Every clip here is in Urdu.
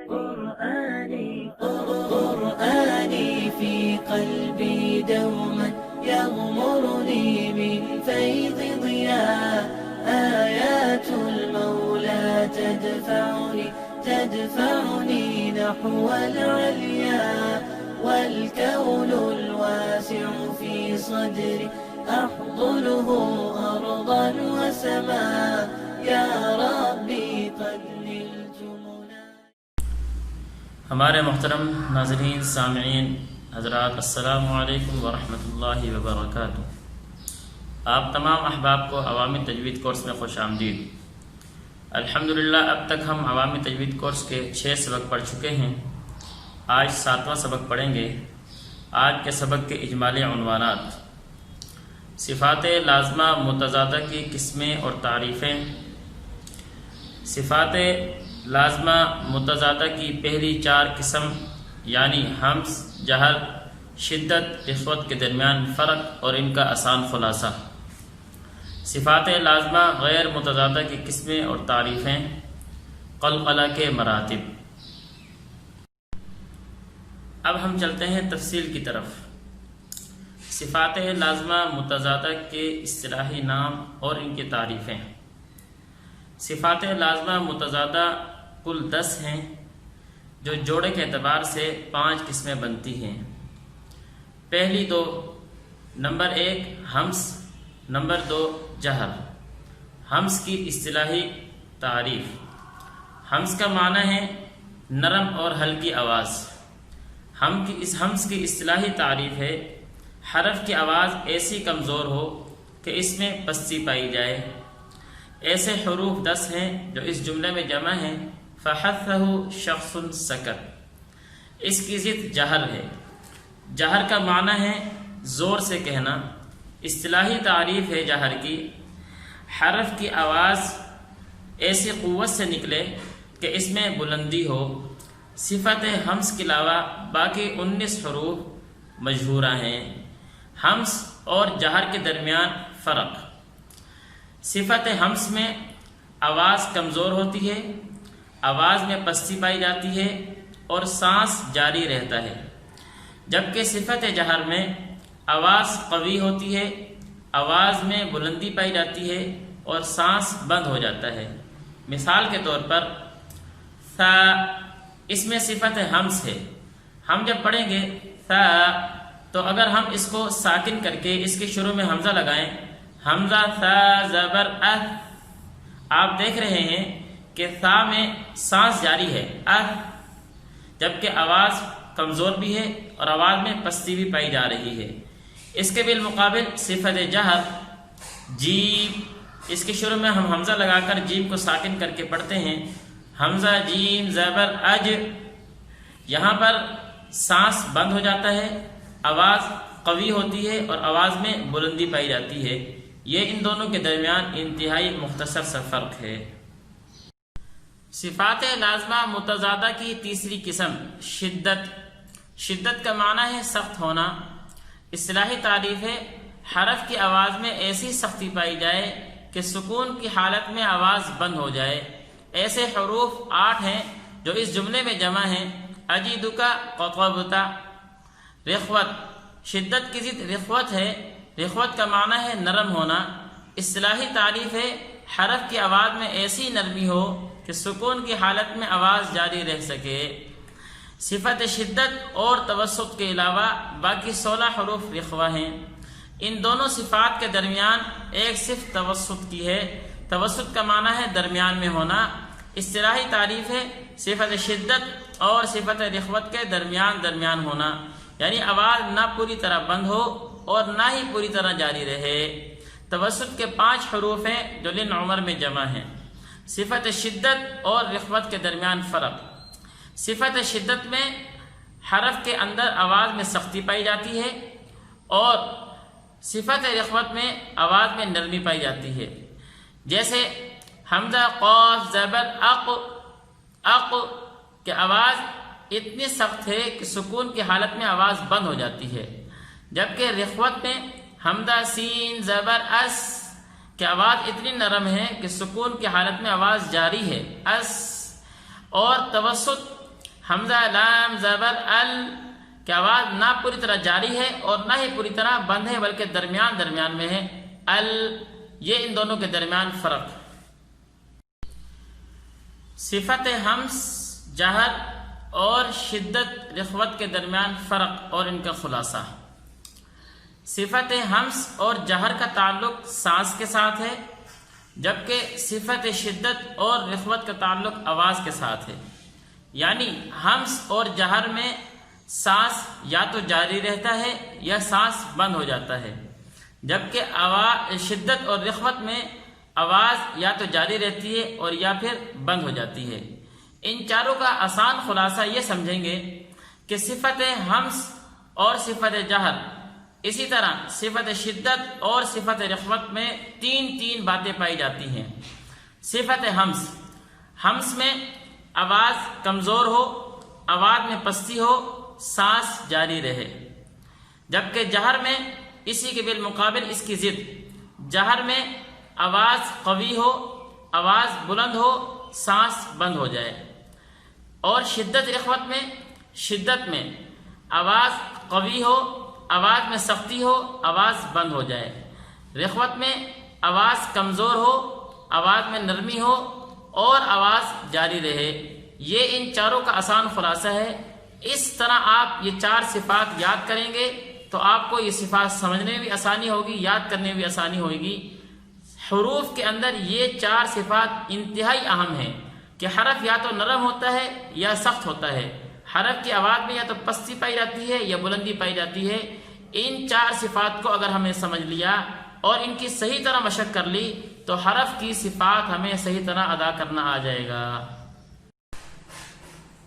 قرآني في قلبي دوما يغمرني من فيض ضياء آيات المولى تدفعني نحو العليا والكون الواسع في صدري أحضنه أرضا وسماء يا ربي قد نلت منى. ہمارے محترم ناظرین سامعین حضرات، السلام علیکم ورحمۃ اللہ وبرکاتہ. آپ تمام احباب کو عوامی تجوید کورس میں خوش آمدید. الحمدللہ اب تک ہم عوامی تجوید کورس کے 6 سبق پڑھ چکے ہیں. آج 7واں سبق پڑھیں گے. آج کے سبق کے اجمالی عنوانات: صفات لازمہ متضادہ کی قسمیں اور تعریفیں. صفات لازمہ متضادہ کی پہلی 4 قسم یعنی حمز، جہر، شدت، رخوت کے درمیان فرق اور ان کا آسان خلاصہ. صفات لازمہ غیر متضادہ کی قسمیں اور تعریفیں. قلقلہ کے مراتب. اب ہم چلتے ہیں تفصیل کی طرف. صفات لازمہ متضادہ کے اصطلاحی نام اور ان کی تعریفیں. صفات لازمہ متضادہ کل 10 ہیں جو جوڑے کے اعتبار سے 5 قسمیں بنتی ہیں. پہلی 2: نمبر 1 حمز، نمبر 2 جہر. حمز کی اصطلاحی تعریف. حمز کا معنی ہے نرم اور ہلکی آواز. حمز کی اصطلاحی تعریف ہے حرف کی آواز ایسی کمزور ہو کہ اس میں پستی پائی جائے. ایسے حروف 10 ہیں جو اس جملے میں جمع ہیں: فحثہ شخص سکت. اس کی ضد جہر ہے. جہر کا معنی ہے زور سے کہنا. اصطلاحی تعریف ہے جہر کی: حرف کی آواز ایسی قوت سے نکلے کہ اس میں بلندی ہو. صفت حمز کے علاوہ باقی 19 حروف مجہورہ ہیں. حمز اور جہر کے درمیان فرق. صفت حمز میں آواز کمزور ہوتی ہے، آواز میں پستی پائی جاتی ہے اور سانس جاری رہتا ہے، جبکہ صفت جہر میں آواز قوی ہوتی ہے، آواز میں بلندی پائی جاتی ہے اور سانس بند ہو جاتا ہے. مثال کے طور پر ثا، اس میں صفت حمز ہے. ہم جب پڑھیں گے ثا تو اگر ہم اس کو ساکن کر کے اس کے شروع میں حمزہ لگائیں، حمزہ ثا زبر اث، آپ دیکھ رہے ہیں کہ ثا میں سانس جاری ہے جبکہ آواز کمزور بھی ہے اور آواز میں پستی بھی پائی جا رہی ہے. اس کے بالمقابل صفت جہر جیم، اس کے شروع میں ہم حمزہ لگا کر جیم کو ساکن کر کے پڑھتے ہیں، حمزہ جیم زبر اج. یہاں پر سانس بند ہو جاتا ہے، آواز قوی ہوتی ہے اور آواز میں بلندی پائی جاتی ہے. یہ ان دونوں کے درمیان انتہائی مختصر سا فرق ہے. صفات لازمہ متضادہ کی تیسری قسم شدت. شدت کا معنی ہے سخت ہونا. اصطلاحی تعریف ہے حرف کی آواز میں ایسی سختی پائی جائے کہ سکون کی حالت میں آواز بند ہو جائے. ایسے حروف 8 ہیں جو اس جملے میں جمع ہیں: اجیدکا قطبتا. رخوت. شدت کی ضد رخوت ہے. رخوت کا معنی ہے نرم ہونا. اصطلاحی تعریف ہے حرف کی آواز میں ایسی نرمی ہو کہ سکون کی حالت میں آواز جاری رہ سکے. صفت شدت اور توسط کے علاوہ باقی 16 حروف رخوہ ہیں. ان دونوں صفات کے درمیان ایک صرف توسط کی ہے. توسط کا معنی ہے درمیان میں ہونا. اصطلاحی تعریف ہے صفت شدت اور صفت رخوت کے درمیان ہونا، یعنی آواز نہ پوری طرح بند ہو اور نہ ہی پوری طرح جاری رہے. توسط کے 5 حروف ہیں جو لن عمر میں جمع ہیں. صفت شدت اور رخوت کے درمیان فرق. صفت شدت میں حرف کے اندر آواز میں سختی پائی جاتی ہے اور صفت رخوت میں آواز میں نرمی پائی جاتی ہے. جیسے حمزہ قاف زبر اق کہ آواز اتنی سخت ہے کہ سکون کی حالت میں آواز بند ہو جاتی ہے، جبکہ رخوت میں حمزہ سین زبر اس کہ آواز اتنی نرم ہے کہ سکون کی حالت میں آواز جاری ہے اس. اور توسط حمزہ لام زبر ال کی آواز نہ پوری طرح جاری ہے اور نہ ہی پوری طرح بند ہے، بلکہ درمیان میں ہے ال، یہ ان دونوں کے درمیان فرق۔ صفت ہمس جہر اور شدت رخوت کے درمیان فرق اور ان کا خلاصہ۔ صفت ہمس اور جہر کا تعلق سانس کے ساتھ ہے، جبکہ صفت شدت اور رخوت کا تعلق آواز کے ساتھ ہے۔ یعنی ہمس اور جہر میں سانس یا تو جاری رہتا ہے یا سانس بند ہو جاتا ہے، جبکہ شدت اور رخوت میں آواز یا تو جاری رہتی ہے اور یا پھر بند ہو جاتی ہے۔ ان چاروں کا آسان خلاصہ یہ سمجھیں گے کہ صفت ہمس اور صفت جہر، اسی طرح صفت شدت اور صفت رخوت میں تین باتیں پائی جاتی ہیں۔ صفت ہمس میں آواز کمزور ہو، آواز میں پستی ہو، سانس جاری رہے، جبکہ جہر میں اسی کے بالمقابل اس کی ضد، جہر میں آواز قوی ہو، آواز بلند ہو، سانس بند ہو جائے، اور شدت میں آواز قوی ہو، آواز میں سختی ہو، آواز بند ہو جائے۔ رخوت میں آواز کمزور ہو، آواز میں نرمی ہو اور آواز جاری رہے۔ یہ ان چاروں کا آسان خلاصہ ہے۔ اس طرح آپ یہ 4 صفات یاد کریں گے تو آپ کو یہ صفات سمجھنے میں بھی آسانی ہوگی، یاد کرنے میں بھی آسانی ہوگی۔ حروف کے اندر یہ 4 صفات انتہائی اہم ہیں کہ حرف یا تو نرم ہوتا ہے یا سخت ہوتا ہے، حرف کی آواز میں یا تو پستی پائی جاتی ہے یا بلندی پائی جاتی ہے۔ ان 4 صفات کو اگر ہمیں سمجھ لیا اور ان کی صحیح طرح مشق کر لی تو حرف کی صفات ہمیں صحیح طرح ادا کرنا آ جائے گا۔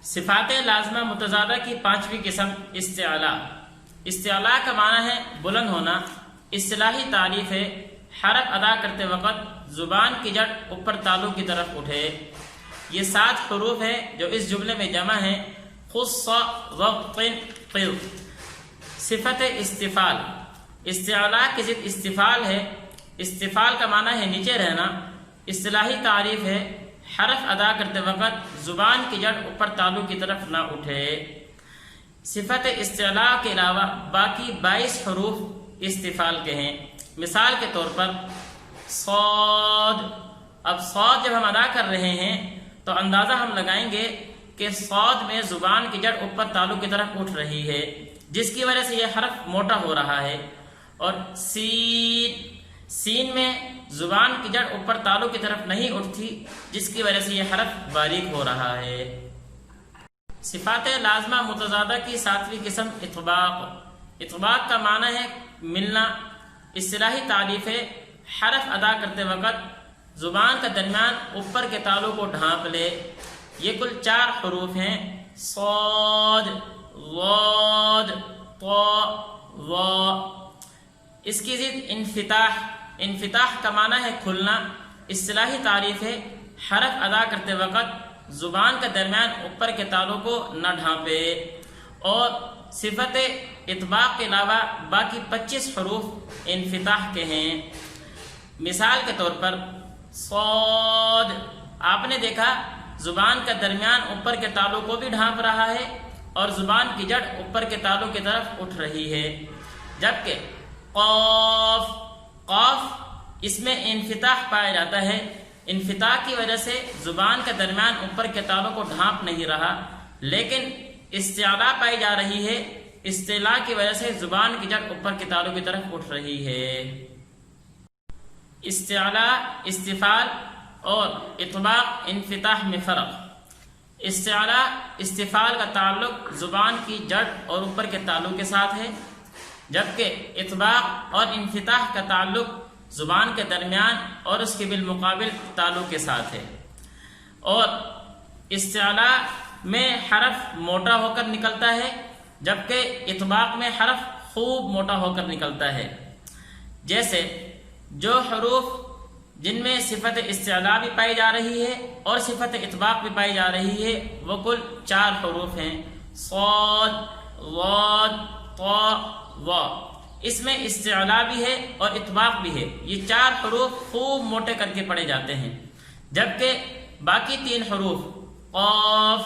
صفات لازمہ متضادہ کی 5ویں قسم استعلاء۔ استعلاء کا معنی ہے بلند ہونا۔ اصطلاحی تعریف ہے حرف ادا کرتے وقت زبان کی جڑ اوپر تالو کی طرف اٹھے۔ یہ 7 حروف ہیں جو اس جملے میں جمع ہیں۔ خص وقت قل۔ صفت استفال، استعلاء کی ضد استفال ہے۔ استفال کا معنی ہے نیچے رہنا۔ اصطلاحی تعریف ہے حرف ادا کرتے وقت زبان کی جڑ اوپر تالو کی طرف نہ اٹھے۔ صفت استعلاء کے علاوہ باقی 22 حروف استفال کے ہیں۔ مثال کے طور پر صاد۔ اب صاد جب ہم ادا کر رہے ہیں تو اندازہ ہم لگائیں گے کہ صاد میں زبان کی جڑ اوپر تالو کی طرف اٹھ رہی ہے، جس کی وجہ سے یہ حرف موٹا ہو رہا ہے۔ اور سین میں زبان کی جڑ اوپر تالو کی طرف نہیں اٹھتی، جس کی وجہ سے یہ حرف باریک ہو رہا ہے۔ صفات لازمہ متضادہ کی 7ویں قسم اطباق۔ اطباق کا معنی ہے ملنا۔ اصطلاحی تعریف ہے حرف ادا کرتے وقت زبان کا درمیان اوپر کے تالو کو ڈھانپ لے۔ یہ کل 4 حروف ہیں، صاد، ضاد، طا، ظا۔ اس کی ضد انفتاح۔ انفتاح کا معنی ہے کھلنا۔ اصطلاحی تعریف ہے حرف ادا کرتے وقت زبان کا درمیان اوپر کے تالو کو نہ ڈھانپے۔ اور صفت اطباق کے علاوہ باقی 25 حروف انفتاح کے ہیں۔ مثال کے طور پر صاد، آپ نے دیکھا زبان کا درمیان اوپر کے تالو کو بھی ڈھانپ رہا ہے اور زبان کی جڑ اوپر کے تالو کی طرف اٹھ رہی ہے۔ جبکہ قاف، قاف اس میں انفتاح پایا جاتا ہے۔ انفتاح کی وجہ سے زبان کا درمیان اوپر کے تالو کو ڈھانپ نہیں رہا، لیکن استعلاء پائی جا رہی ہے۔ استعلاء کی وجہ سے زبان کی جڑ اوپر کے تالو کی طرف اٹھ رہی ہے۔ استعلاء، استفال اور اطباق انفتاح میں فرق۔ استعلاء، استفال کا تعلق زبان کی جڑ اور اوپر کے تالو کے ساتھ ہے، جبکہ اطباق اور انفتاح کا تعلق زبان کے درمیان اور اس کے بالمقابل تالو کے ساتھ ہے۔ اور استعلاء میں حرف موٹا ہو کر نکلتا ہے، جبکہ اطباق میں حرف خوب موٹا ہو کر نکلتا ہے۔ جیسے جو حروف جن میں صفت استعلاء بھی پائی جا رہی ہے اور صفت اطباق بھی پائی جا رہی ہے وہ کل 4 حروف ہیں، صاد، ضاد، طا، ظا۔ اس میں استعلاء بھی ہے اور اطباق بھی ہے۔ یہ 4 حروف خوب موٹے کر کے پڑھے جاتے ہیں، جبکہ باقی 3 حروف قاف،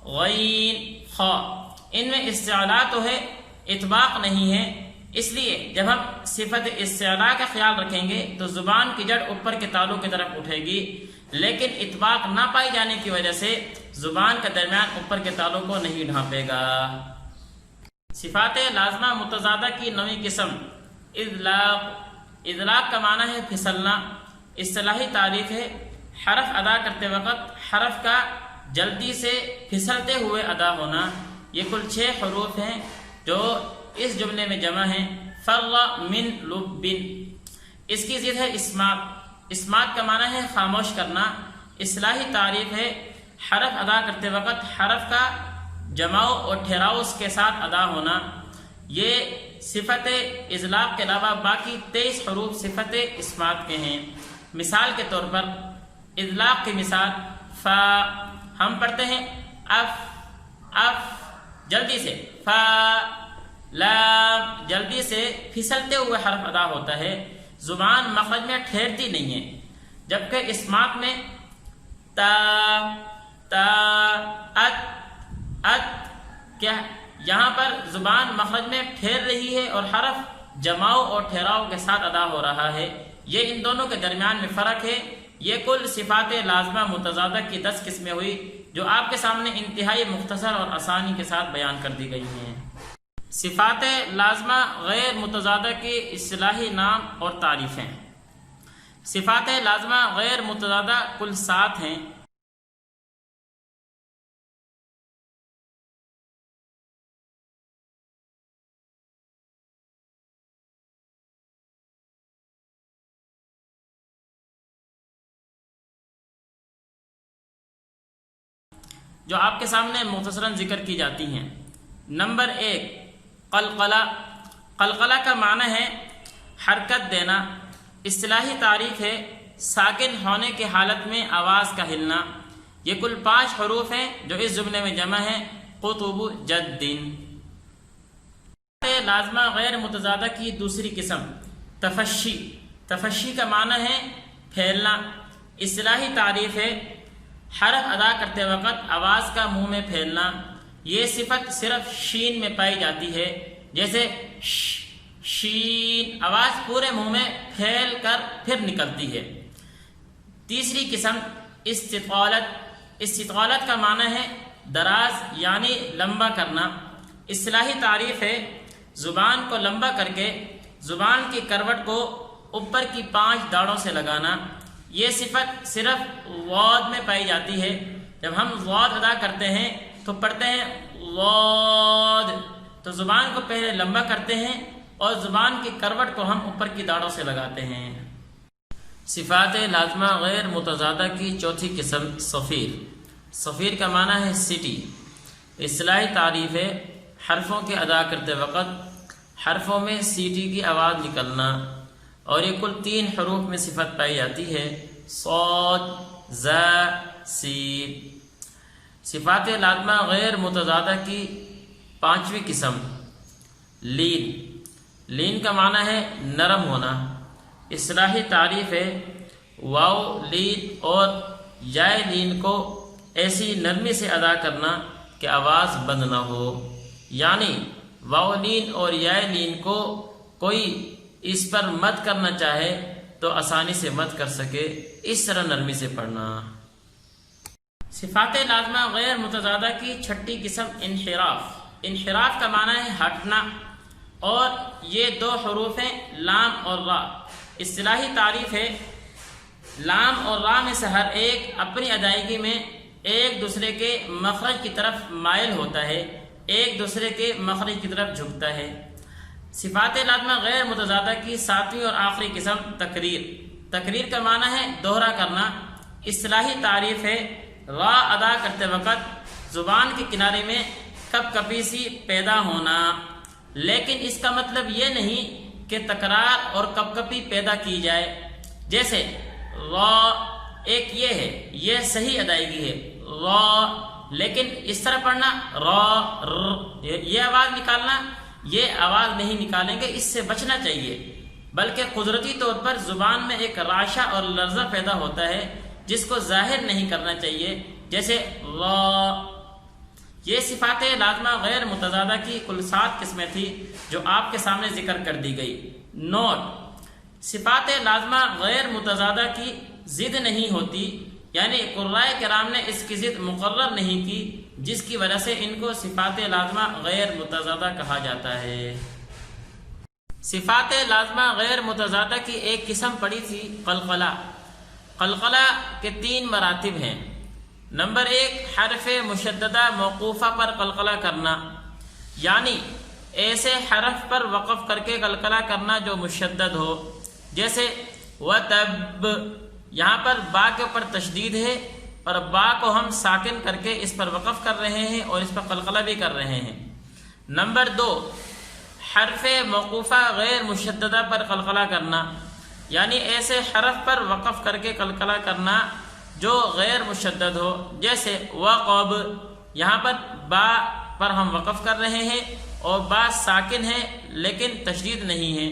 غین خا، ان میں استعلاء تو ہے، اطباق نہیں ہے، اس لیے جب ہم صفت استعلاء کا خیال رکھیں گے تو زبان کی جڑ اوپر کے تالوں کی طرف اٹھے گی، لیکن اطباق نہ پائی جانے کی وجہ سے زبان کا درمیان اوپر کے تالوں کو نہیں ڈھانپے گا۔ صفات لازمہ متضادہ کی نویں قسم اذلاق۔ اذلاق کا معنی ہے پھسلنا، اصطلاحی تعریف ہے حرف ادا کرتے وقت حرف کا جلدی سے پھسلتے ہوئے ادا ہونا۔ یہ کل 6 حروف ہیں جو اس جملے میں جمع ہیں، فر من لب۔ اس کی ضد ہے اسمات۔ اسمات کا معنی ہے خاموش کرنا، اصطلاحی تعریف ہے حرف ادا کرتے وقت حرف کا جماؤ اور ٹھہراؤ اس کے ساتھ ادا ہونا۔ یہ صفت اذلاق کے علاوہ باقی 23 حروف صفت اسمات کے ہیں۔ مثال کے طور پر اذلاق کی مثال فا، ہم پڑھتے ہیں اف اف جلدی سے، فا لام جلدی سے پھسلتے ہوئے حرف ادا ہوتا ہے، زبان مخرج میں ٹھہرتی نہیں ہے، جبکہ اسمات میں تا تا ات ات کیا یہاں پر زبان مخرج میں ٹھہر رہی ہے اور حرف جماؤ اور ٹھہراؤ کے ساتھ ادا ہو رہا ہے۔ یہ ان دونوں کے درمیان میں فرق ہے۔ یہ کل صفات لازمہ متضادہ کی 10 قسمیں ہوئی جو آپ کے سامنے انتہائی مختصر اور آسانی کے ساتھ بیان کر دی گئی ہیں۔ صفات لازمہ غیر متضادہ کی اصطلاحی نام اور تعریفیں۔ صفات لازمہ غیر متضادہ کل 7 ہیں۔ جو آپ کے سامنے مختصراً ذکر کی جاتی ہیں۔ نمبر 1 قلقلہ۔ قلقلہ کا معنی ہے حرکت دینا، اصطلاحی تعریف ہے ساکن ہونے کی حالت میں آواز کا ہلنا۔ یہ کل 5 حروف ہیں جو اس جملے میں جمع ہیں قطب جد۔ لازمہ غیر متضادہ کی دوسری قسم تفشی۔ تفشی کا معنی ہے پھیلنا، اصطلاحی تعریف ہے حرف ادا کرتے وقت آواز کا منہ میں پھیلنا۔ یہ صفت صرف شین میں پائی جاتی ہے، جیسے شین، آواز پورے منہ میں پھیل کر پھر نکلتی ہے۔ تیسری قسم استطالت۔ استطالت کا معنی ہے دراز یعنی لمبا کرنا، اصطلاحی تعریف ہے زبان کو لمبا کر کے زبان کی کروٹ کو اوپر کی 5 داڑوں سے لگانا۔ یہ صفت صرف واد میں پائی جاتی ہے۔ جب ہم واد ادا کرتے ہیں تو پڑھتے ہیں واد، تو زبان کو پہلے لمبا کرتے ہیں اور زبان کی کروٹ کو ہم اوپر کی داڑوں سے لگاتے ہیں۔ صفات لازمہ غیر متضادہ کی چوتھی قسم صفیر۔ صفیر کا معنی ہے سیٹی، اصطلاحی تعریف ہے حرفوں کے ادا کرتے وقت حرفوں میں سیٹی کی آواز نکلنا، اور یہ کل 3 حروف میں صفت پائی جاتی ہے صاد ز سین۔ صفات لازمہ غیر متضادہ کی 5ویں قسم لین۔ لین کا معنی ہے نرم ہونا، اصطلاحی تعریف ہے واو لین اور یائے لین کو ایسی نرمی سے ادا کرنا کہ آواز بند نہ ہو، یعنی واو لین اور یائے لین کو کوئی اس پر مد کرنا چاہے تو آسانی سے مد کر سکے، اس طرح نرمی سے پڑھنا۔ صفات لازمہ غیر متضادہ کی 6ٹھی قسم انحراف۔ انحراف کا معنی ہے ہٹنا، اور یہ 2 حروف ہیں لام اور را۔ اصطلاحی تعریف ہے لام اور را میں سے ہر ایک اپنی ادائیگی میں ایک دوسرے کے مخرج کی طرف مائل ہوتا ہے، ایک دوسرے کے مخرج کی طرف جھکتا ہے۔ صفات لازمہ غیر متضادہ کی 7ویں اور آخری قسم تقریر۔ تقریر کا معنی ہے دوہرا کرنا، اصطلاحی تعریف ہے را ادا کرتے وقت زبان کے کنارے میں کپ کپی سی پیدا ہونا، لیکن اس کا مطلب یہ نہیں کہ تکرار اور کپ کپی پیدا کی جائے۔ جیسے را ایک یہ ہے، یہ صحیح ادائیگی ہے را، لیکن اس طرح پڑھنا را ر، یہ آواز نکالنا، یہ آواز نہیں نکالیں گے، اس سے بچنا چاہیے، بلکہ قدرتی طور پر زبان میں ایک راشہ اور لرزہ پیدا ہوتا ہے جس کو ظاہر نہیں کرنا چاہیے، جیسے را۔ یہ صفات لازمہ غیر متضادہ کی کل 7 قسمیں تھی جو آپ کے سامنے ذکر کر دی گئی۔ نوٹ: صفات لازمہ غیر متضادہ کی ضد نہیں ہوتی، یعنی قرائے کرام نے اس کی ضد مقرر نہیں کی، جس کی وجہ سے ان کو صفات لازمہ غیر متضادہ کہا جاتا ہے۔ صفات لازمہ غیر متضادہ کی ایک قسم پڑی تھی قلقلہ۔ قلقلہ کے 3 مراتب ہیں۔ نمبر 1، حرف مشددہ موقوفہ پر قلقلہ کرنا، یعنی ایسے حرف پر وقف کر کے قلقلہ کرنا جو مشدد ہو، جیسے وَتَبْ، یہاں پر با کے اوپر تشدید ہے اور با کو ہم ساکن کر کے اس پر وقف کر رہے ہیں اور اس پر قلقلہ بھی کر رہے ہیں۔ نمبر 2، حرف موقوفہ غیر مشددہ پر قلقلہ کرنا، یعنی ایسے حرف پر وقف کر کے قلقلہ کرنا جو غیر مشدد ہو، جیسے وقب، یہاں پر با پر ہم وقف کر رہے ہیں اور با ساکن ہے لیکن تشدید نہیں ہے۔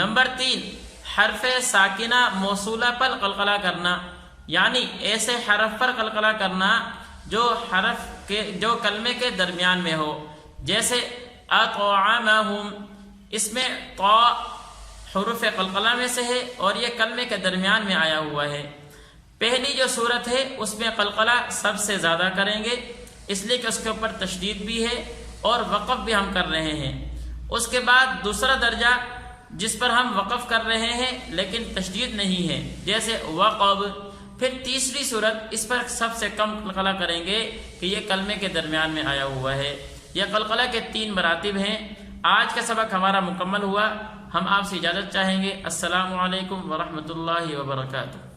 نمبر 3، حرف ساکنہ موصولہ پر قلقلہ کرنا، یعنی ایسے حرف پر قلقلہ کرنا جو کلمے کے درمیان میں ہو، جیسے اطعمہم، اس میں طا حروف قلقلہ میں سے ہے اور یہ کلمے کے درمیان میں آیا ہوا ہے۔ پہلی جو صورت ہے اس میں قلقلہ سب سے زیادہ کریں گے، اس لیے کہ اس کے اوپر تشدید بھی ہے اور وقف بھی ہم کر رہے ہیں۔ اس کے بعد دوسرا درجہ جس پر ہم وقف کر رہے ہیں لیکن تشدید نہیں ہے، جیسے وقب۔ پھر تیسری صورت، اس پر سب سے کم قلقلہ کریں گے کہ یہ کلمے کے درمیان میں آیا ہوا ہے۔ یہ قلقلہ کے 3 مراتب ہیں۔ آج کا سبق ہمارا مکمل ہوا۔ ہم آپ سے اجازت چاہیں گے۔ السلام علیکم ورحمۃ اللہ وبرکاتہ۔